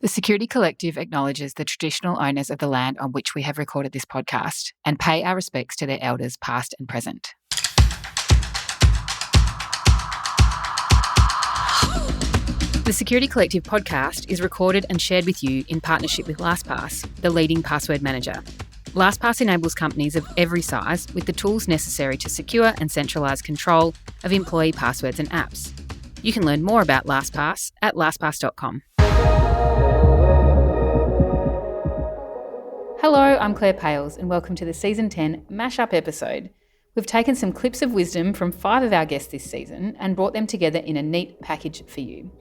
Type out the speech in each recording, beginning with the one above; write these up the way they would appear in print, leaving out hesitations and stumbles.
The Security Collective acknowledges the traditional owners of the land on which we have recorded this podcast and pay our respects to their elders past and present. The Security Collective podcast is recorded and shared with you in partnership with LastPass, the leading password manager. LastPass enables companies of every size with the tools necessary to secure and centralise control of employee passwords and apps. You can learn more about LastPass at lastpass.com. Hello, I'm Claire Pales and welcome to the Season 10 mashup episode. We've taken some clips of wisdom from 5 of our guests this season and brought them together in a neat package for you.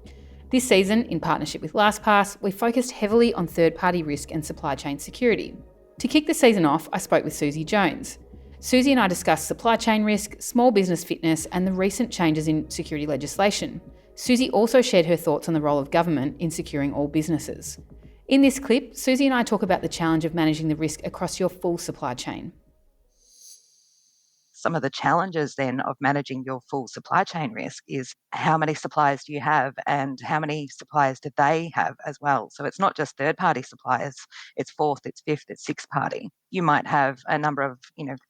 This season, in partnership with LastPass, we focused heavily on third-party risk and supply chain security. To kick the season off, I spoke with Susie Jones. Susie and I discussed supply chain risk, small business fitness and the recent changes in security legislation. Susie also shared her thoughts on the role of government in securing all businesses. In this clip, Susie and I talk about the challenge of managing the risk across your full supply chain. Some of the challenges then of managing your full supply chain risk is how many suppliers do you have and how many suppliers do they have as well. So it's not just third-party suppliers, it's fourth, it's fifth, it's sixth party. You might have a number of,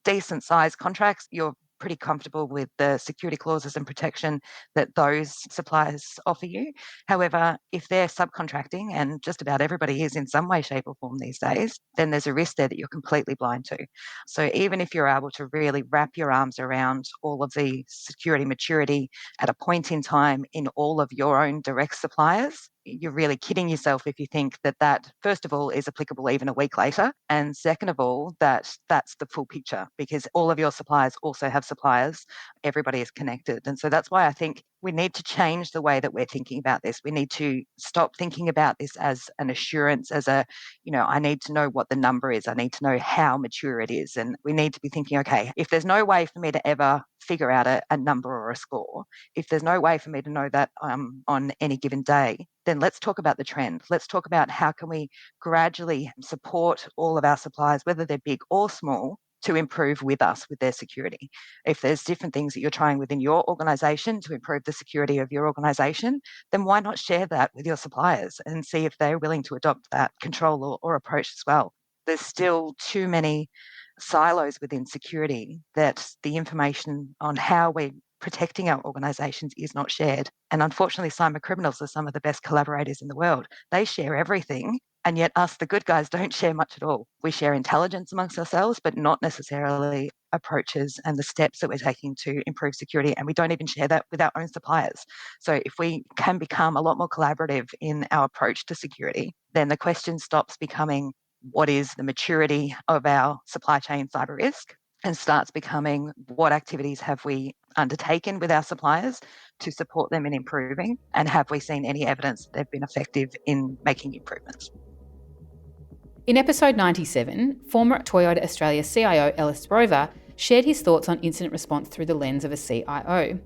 decent sized contracts. You're pretty comfortable with the security clauses and protection that those suppliers offer you. However, if they're subcontracting, and just about everybody is in some way, shape or form these days, then there's a risk there that you're completely blind to. So even if you're able to really wrap your arms around all of the security maturity at a point in time in all of your own direct suppliers, you're really kidding yourself if you think that first of all is applicable even a week later, and second of all that's the full picture, because all of your suppliers also have suppliers. Everybody is connected, and so that's why I think we need to change the way that we're thinking about this. We need to stop thinking about this as an assurance, as I need to know what the number is, I need to know how mature it is, and we need to be thinking, okay, if there's no way for me to ever figure out a number or a score, if there's no way for me to know that on any given day, then let's talk about the trend. Let's talk about how can we gradually support all of our suppliers, whether they're big or small, to improve with us with their security. If there's different things that you're trying within your organisation to improve the security of your organisation, then why not share that with your suppliers and see if they're willing to adopt that control or approach as well. There's still too many silos within security that the information on how we're protecting our organisations is not shared. And unfortunately, cyber criminals are some of the best collaborators in the world. They share everything, and yet us, the good guys, don't share much at all. We share intelligence amongst ourselves, but not necessarily approaches and the steps that we're taking to improve security. And we don't even share that with our own suppliers. So if we can become a lot more collaborative in our approach to security, then the question stops becoming what is the maturity of our supply chain cyber risk, and starts becoming what activities have we undertaken with our suppliers to support them in improving, and have we seen any evidence that they've been effective in making improvements. In episode 97, former Toyota Australia CIO Ellis Rover shared his thoughts on incident response through the lens of a CIO.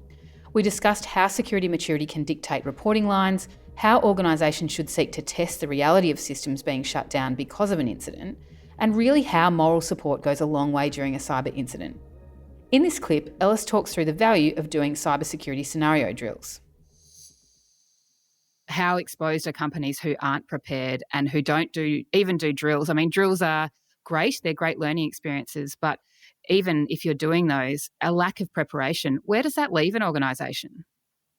We discussed how security maturity can dictate reporting lines, how organisations should seek to test the reality of systems being shut down because of an incident, and really how moral support goes a long way during a cyber incident. In this clip, Ellis talks through the value of doing cybersecurity scenario drills. How exposed are companies who aren't prepared and who don't even do drills? I mean, drills are great, they're great learning experiences, but even if you're doing those, a lack of preparation, where does that leave an organisation?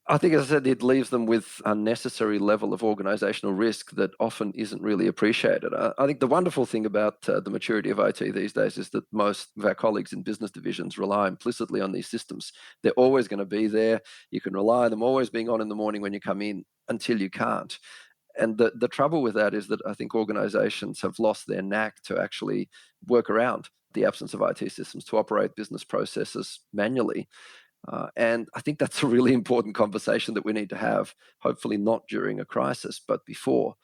I think, as I said, it leaves them with a unnecessary level of organisational risk that often isn't really appreciated. I think the wonderful thing about the maturity of IT these days is that most of our colleagues in business divisions rely implicitly on these systems. They're always going to be there. You can rely on them always being on in the morning when you come in until you can't. And the trouble with that is that I think organisations have lost their knack to actually work around the absence of IT systems, to operate business processes manually. And I think that's a really important conversation that we need to have, hopefully not during a crisis, but before.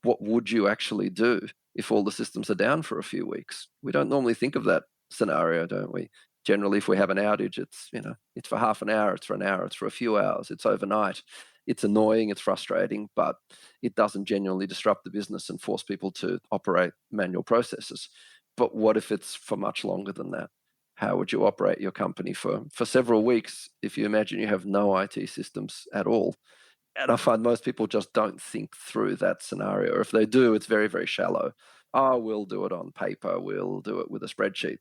What would you actually do if all the systems are down for a few weeks? We don't normally think of that scenario, don't we? Generally, if we have an outage, it's for half an hour, it's for an hour, it's for a few hours, it's overnight. It's annoying, it's frustrating, but it doesn't genuinely disrupt the business and force people to operate manual processes. But what if it's for much longer than that? How would you operate your company for several weeks if you imagine you have no IT systems at all? And I find most people just don't think through that scenario. Or if they do, it's very, very shallow. Oh, we'll do it on paper. We'll do it with a spreadsheet.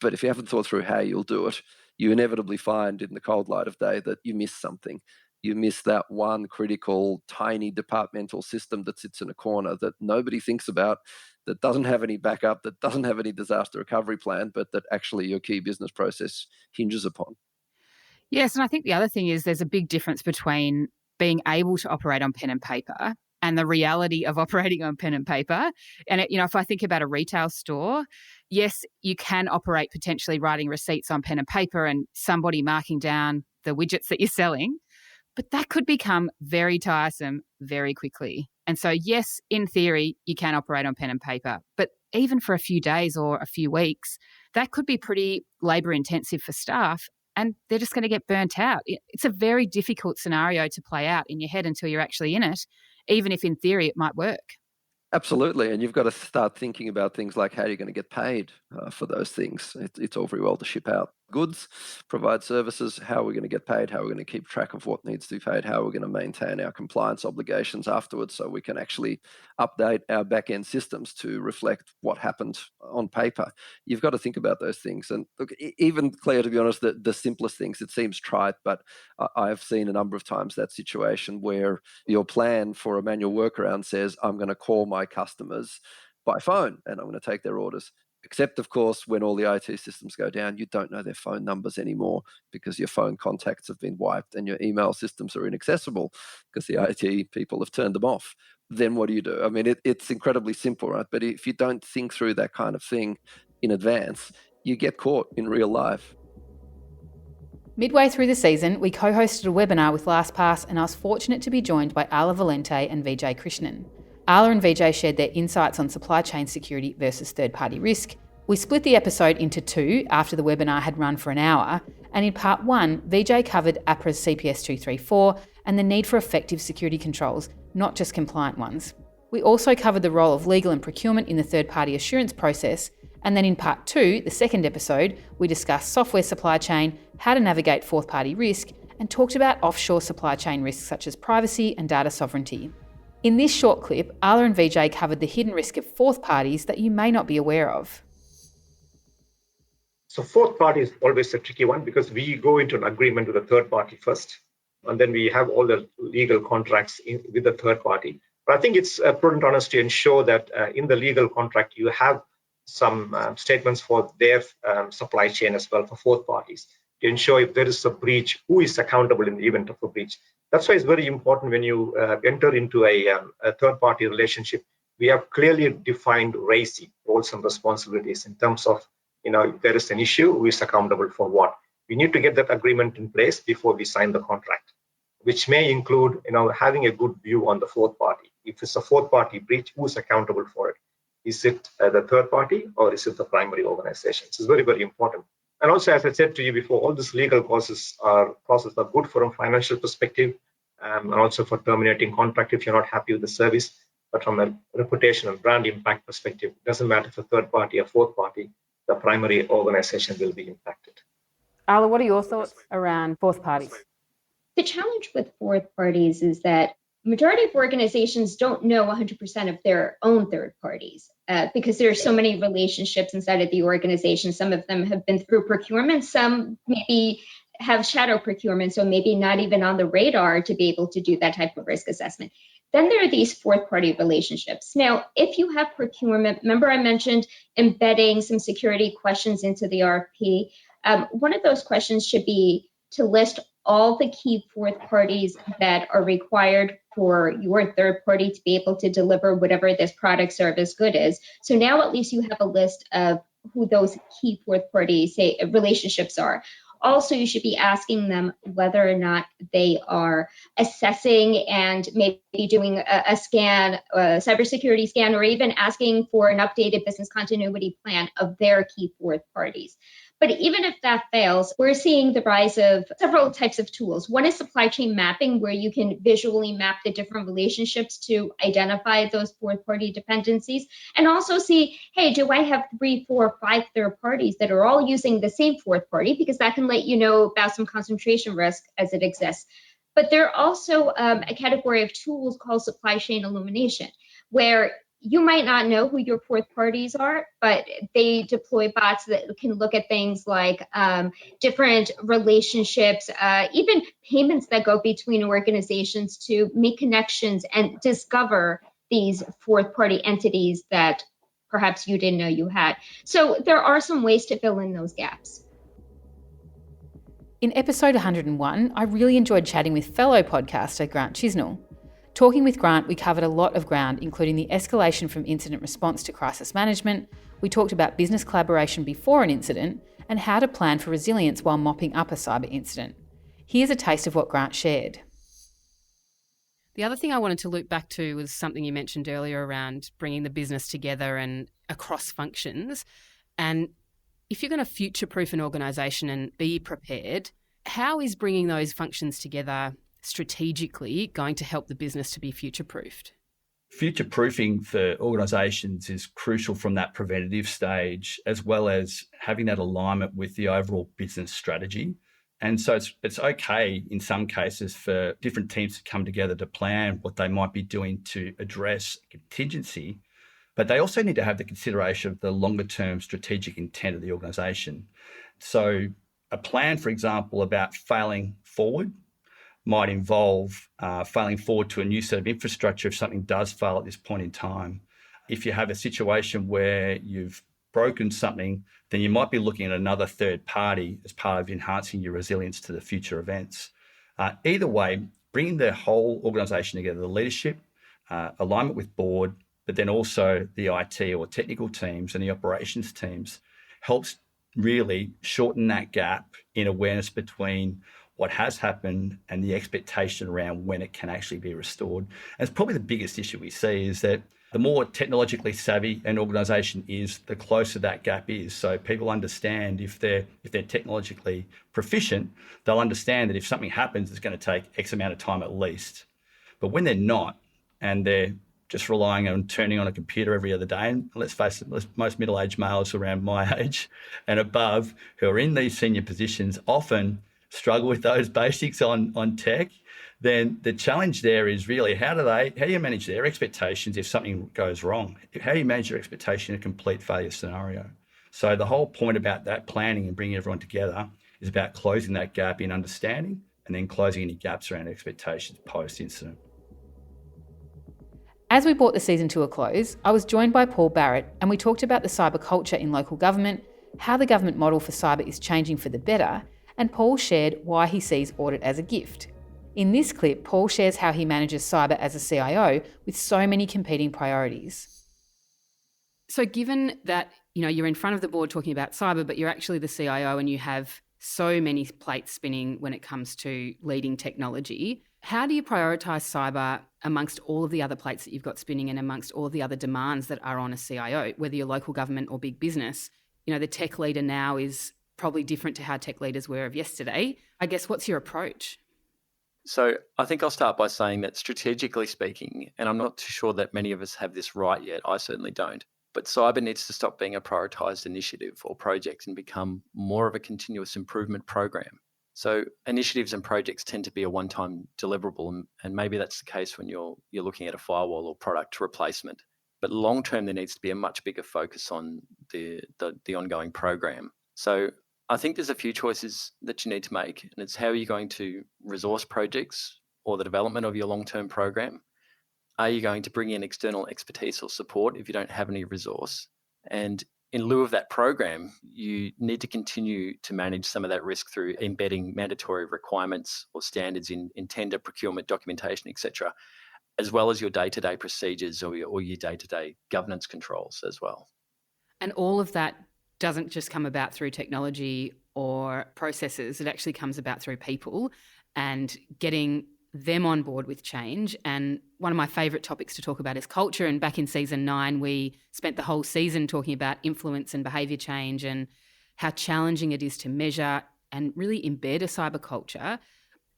But if you haven't thought through how you'll do it, you inevitably find in the cold light of day that you miss something. You miss that one critical, tiny departmental system that sits in a corner that nobody thinks about, that doesn't have any backup, that doesn't have any disaster recovery plan, but that actually your key business process hinges upon. Yes, and I think the other thing is there's a big difference between being able to operate on pen and paper and the reality of operating on pen and paper. And, if I think about a retail store, yes, you can operate potentially writing receipts on pen and paper and somebody marking down the widgets that you're selling, but that could become very tiresome very quickly. And so, yes, in theory, you can operate on pen and paper, but even for a few days or a few weeks, that could be pretty labour intensive for staff and they're just going to get burnt out. It's a very difficult scenario to play out in your head until you're actually in it, even if in theory it might work. Absolutely. And you've got to start thinking about things like how you're going to get paid for those things. It's all very well to ship out goods, provide services. How are we going to get paid? How are we going to keep track of what needs to be paid? How are we going to maintain our compliance obligations afterwards so we can actually update our back-end systems to reflect what happened on paper? You've got to think about those things. And look, even Claire, to be honest, the simplest things, it seems trite, but I've seen a number of times that situation where your plan for a manual workaround says, I'm going to call my customers by phone and I'm going to take their orders. Except, of course, when all the IT systems go down, you don't know their phone numbers anymore because your phone contacts have been wiped and your email systems are inaccessible because the IT people have turned them off. Then what do you do? I mean, it's incredibly simple, right? But if you don't think through that kind of thing in advance, you get caught in real life. Midway through the season, we co-hosted a webinar with LastPass and I was fortunate to be joined by Ala Valente and Vijay Krishnan. Ala and Vijay shared their insights on supply chain security versus third-party risk. We split the episode into two after the webinar had run for an hour, and in part one, Vijay covered APRA's CPS 234 and the need for effective security controls, not just compliant ones. We also covered the role of legal and procurement in the third-party assurance process, and then in part two, the second episode, we discussed software supply chain, how to navigate fourth-party risk, and talked about offshore supply chain risks such as privacy and data sovereignty. In this short clip, Ala and Vijay covered the hidden risk of fourth parties that you may not be aware of. So fourth party is always a tricky one because we go into an agreement with a third party first, and then we have all the legal contracts with the third party. But I think it's prudent on us to ensure that in the legal contract, you have some statements for their supply chain as well for fourth parties to ensure if there is a breach, who is accountable in the event of a breach. That's why it's very important when you enter into a third-party relationship, we have clearly defined RACI, roles and responsibilities, in terms of, if there is an issue, who is accountable for what. We need to get that agreement in place before we sign the contract, which may include, having a good view on the fourth party. If it's a fourth-party breach, who is accountable for it? Is it the third party or is it the primary organization? So it's very, very important. And also, as I said to you before, all these legal processes are good from a financial perspective, and also for terminating contract if you're not happy with the service. But from a reputation and brand impact perspective, it doesn't matter if a third party or fourth party, the primary organization will be impacted. Ala, what are your thoughts around fourth parties? The challenge with fourth parties is that majority of organizations don't know 100% of their own third parties because there are so many relationships inside of the organization. Some of them have been through procurement, some maybe have shadow procurement, so maybe not even on the radar to be able to do that type of risk assessment. Then there are these fourth party relationships. Now, if you have procurement, remember I mentioned embedding some security questions into the RFP. One of those questions should be to list all the key fourth parties that are required for your third party to be able to deliver whatever this product, service, good is. So now at least you have a list of who those key fourth party relationships are. Also, you should be asking them whether or not they are assessing and maybe doing a scan, a cybersecurity scan, or even asking for an updated business continuity plan of their key fourth parties. But even if that fails, we're seeing the rise of several types of tools. One is supply chain mapping, where you can visually map the different relationships to identify those fourth-party dependencies and also see, hey, do I have 3, 4, 5 third parties that are all using the same fourth party? Because that can let you know about some concentration risk as it exists. But there are also a category of tools called supply chain illumination, where you might not know who your fourth parties are, but they deploy bots that can look at things like different relationships, even payments that go between organizations to make connections and discover these fourth party entities that perhaps you didn't know you had. So there are some ways to fill in those gaps. In episode 101, I really enjoyed chatting with fellow podcaster Grant Chisnell. Talking with Grant, we covered a lot of ground, including the escalation from incident response to crisis management. We talked about business collaboration before an incident and how to plan for resilience while mopping up a cyber incident. Here's a taste of what Grant shared. The other thing I wanted to loop back to was something you mentioned earlier around bringing the business together and across functions. And if you're going to future-proof an organisation and be prepared, how is bringing those functions together strategically going to help the business to be future-proofed? Future-proofing for organisations is crucial from that preventative stage, as well as having that alignment with the overall business strategy. And so it's okay in some cases for different teams to come together to plan what they might be doing to address contingency, but they also need to have the consideration of the longer-term strategic intent of the organisation. So a plan, for example, about failing forward might involve failing forward to a new set of infrastructure if something does fail at this point in time. If you have a situation where you've broken something, then you might be looking at another third party as part of enhancing your resilience to the future events. Either way, bringing the whole organisation together, the leadership, alignment with board, but then also the IT or technical teams and the operations teams helps really shorten that gap in awareness between what has happened and the expectation around when it can actually be restored. And it's probably the biggest issue we see is that the more technologically savvy an organisation is, the closer that gap is. So people understand if they're technologically proficient, they'll understand that if something happens, it's going to take X amount of time at least. But when they're not, and they're just relying on turning on a computer every other day, and let's face it, most middle-aged males around my age and above who are in these senior positions often struggle with those basics on tech, then the challenge there is really how do you manage their expectations if something goes wrong? How do you manage your expectation in a complete failure scenario? So the whole point about that planning and bringing everyone together is about closing that gap in understanding and then closing any gaps around expectations post-incident. As we brought the season to a close, I was joined by Paul Barrett and we talked about the cyber culture in local government, how the government model for cyber is changing for the better, and Paul shared why he sees audit as a gift. In this clip, Paul shares how he manages cyber as a CIO with so many competing priorities. So given that, you're in front of the board talking about cyber, but you're actually the CIO and you have so many plates spinning when it comes to leading technology, how do you prioritise cyber amongst all of the other plates that you've got spinning and amongst all of the other demands that are on a CIO, whether you're local government or big business? The tech leader now is probably different to how tech leaders were of yesterday. I guess, what's your approach? So I think I'll start by saying that strategically speaking, and I'm not too sure that many of us have this right yet, I certainly don't, but cyber needs to stop being a prioritised initiative or project and become more of a continuous improvement program. So initiatives and projects tend to be a one-time deliverable, and maybe that's the case when you're looking at a firewall or product replacement. But long-term, there needs to be a much bigger focus on the ongoing program. So I think there's a few choices that you need to make, and it's how are you going to resource projects or the development of your long-term program? Are you going to bring in external expertise or support if you don't have any resource? And in lieu of that program, you need to continue to manage some of that risk through embedding mandatory requirements or standards in tender, procurement, documentation, etc., as well as your day-to-day procedures or your day-to-day governance controls as well. And all of that doesn't just come about through technology or processes. It actually comes about through people and getting them on board with change. And one of my favourite topics to talk about is culture. And back in season 9, we spent the whole season talking about influence and behaviour change and how challenging it is to measure and really embed a cyber culture.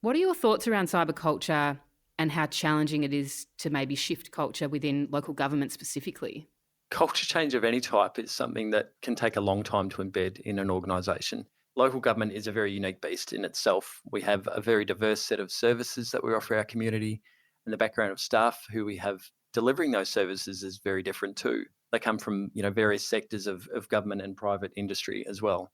What are your thoughts around cyber culture and how challenging it is to maybe shift culture within local government specifically? Culture change of any type is something that can take a long time to embed in an organisation. Local government is a very unique beast in itself. We have a very diverse set of services that we offer our community, and the background of staff who we have delivering those services is very different too. They come from various sectors of government and private industry as well.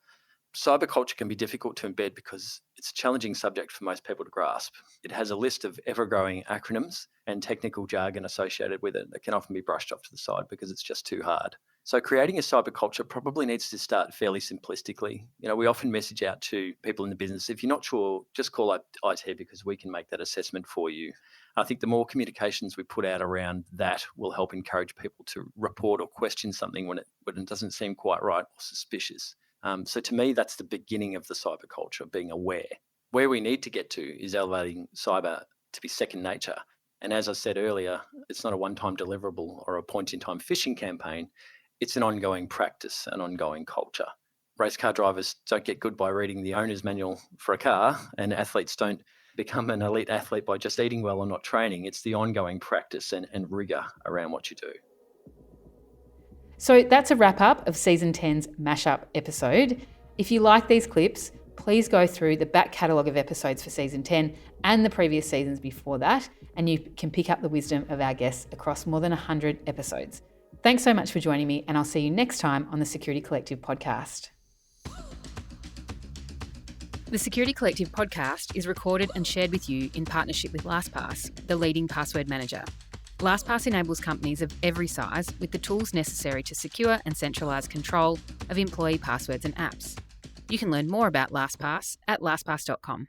Cyber culture can be difficult to embed because it's a challenging subject for most people to grasp. It has a list of ever-growing acronyms and technical jargon associated with it that can often be brushed off to the side because it's just too hard. So creating a cyber culture probably needs to start fairly simplistically. We often message out to people in the business, if you're not sure, just call up IT because we can make that assessment for you. I think the more communications we put out around that will help encourage people to report or question something when it doesn't seem quite right or suspicious. So to me, that's the beginning of the cyber culture, being aware. Where we need to get to is elevating cyber to be second nature. And as I said earlier, it's not a one-time deliverable or a point-in-time phishing campaign. It's an ongoing practice, an ongoing culture. Race car drivers don't get good by reading the owner's manual for a car, and athletes don't become an elite athlete by just eating well or not training. It's the ongoing practice and rigour around what you do. So that's a wrap up of Season 10's Mashup episode. If you like these clips, please go through the back catalogue of episodes for Season 10 and the previous seasons before that, and you can pick up the wisdom of our guests across more than 100 episodes. Thanks so much for joining me, and I'll see you next time on the Security Collective podcast. The Security Collective podcast is recorded and shared with you in partnership with LastPass, the leading password manager. LastPass enables companies of every size with the tools necessary to secure and centralise control of employee passwords and apps. You can learn more about LastPass at lastpass.com.